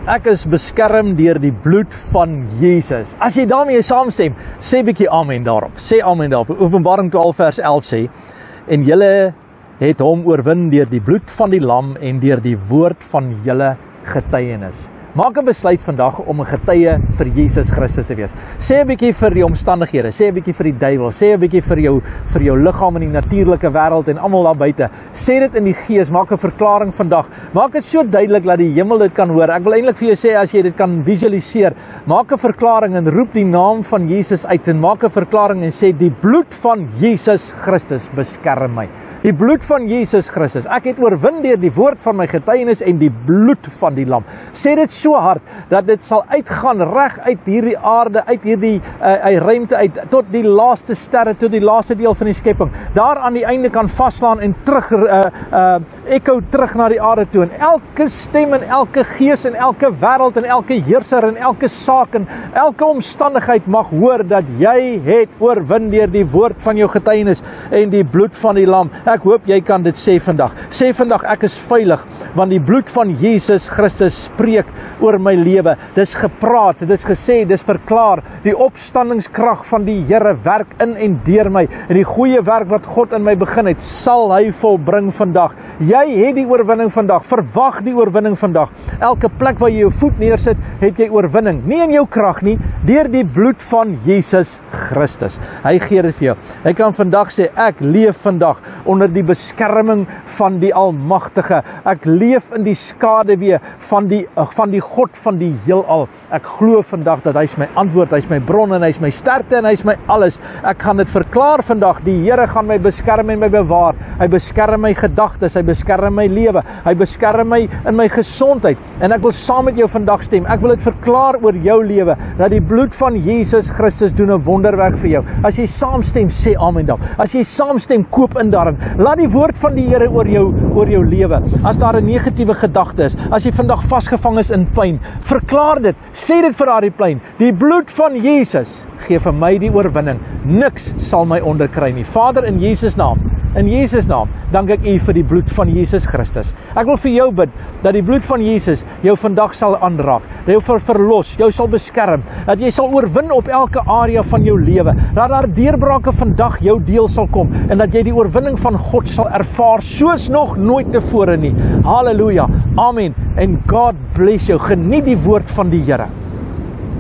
Ek is beskerm deur die bloed van Jesus. As jy daarmee saamstem, sê bietjie amen daarop. Sê amen daarop. Openbaring 12 vers 11 sê, en julle het hom oorwin deur die bloed van die lam en deur die woord van julle getuienis. Maak 'n besluit vandag om 'n getuie vir Jesus Christus te wees. Sê 'n bietjie vir die omstandighede, sê 'n bietjie vir die duiwel, sê 'n bietjie vir jou liggaam in die natuurlike wêreld en almal daar buite. Sê dit in die gees, maak 'n verklaring vandag. Maak dit so duidelik dat die hemel dit kan hoor. Ek wil eintlik vir jou sê, as jy dit kan visualiseer, maak 'n verklaring en roep die naam van Jesus uit en maak 'n verklaring en sê die bloed van Jesus Christus beskerm my. Die bloed van Jesus Christus. Ek het oorwin deur die woord van my getuienis en die bloed van die lam. Sê dit so hard dat dit sal uitgaan reg uit hierdie aarde, uit hierdie ruimte uit tot die laaste sterre, tot die laaste deel van die skepping. Daar aan die einde kan vaslaan en terug echo terug na die aarde toe. En elke stem en elke gees en elke wêreld en elke heerser en elke saak en elke omstandigheid mag hoor dat jy het oorwin deur die woord van jou getuienis en die bloed van die lam. Ek hoop jy kan dit sê vandag. Sê vandag, ek is veilig, want die bloed van Jesus Christus spreek oor my lewe. Dis gepraat, dis gesê, dis verklaar. Die opstandingskrag van die Here werk in en deur my. En die goeie werk wat God in my begin het, sal hy volbring vandag. Jy het die oorwinning vandag. Verwag die oorwinning vandag. Elke plek waar jy jou voet neersit, het jy oorwinning. Nie in jou krag nie, deur die bloed van Jesus Christus. Hy gee dit vir jou. Hy kan vandag sê, ek leef vandag onder die beskerming van die Almagtige. Ek leef in die skaduwee van die God van die heelal. Ek glo vandag dat hy is my antwoord, hy is my bron en hy is my sterkte en hy is my alles. Ek gaan dit verklaar vandag. Die Here gaan my beskerm en my bewaar. Hy beskerm my gedagtes, hy beskerm my lewe, hy beskerm my in my gesondheid. En ek wil saam met jou vandag stem. Ek wil dit verklaar oor jou lewe dat die bloed van Jesus Christus doen 'n wonderwerk vir jou. As jy saamstem, sê amen daarop. As jy saamstem, koop in daarin. Laat die woord van die Here oor jou lewe. As daar 'n negatiewe gedagte is, as jy vandag vasgevang is in pyn, verklaar dit. Sê dit vir daardie pyn. Die bloed van Jesus gee vir my die oorwinning. Niks sal my onderkry nie. Vader, in Jesus naam, dank ek U vir die bloed van Jesus Christus. Ek wil vir jou bid dat die bloed van Jesus jou vandag sal aanraak, dat jou verlos, jou sal beskerm, dat jy sal oorwin op elke area van jou lewe, dat daar deurbrake vandag jou deel sal kom en dat jy die oorwinning van God sal ervaar soos nog nooit tevore nie. Halleluja. Amen. En God bless jou. Geniet die woord van die Here.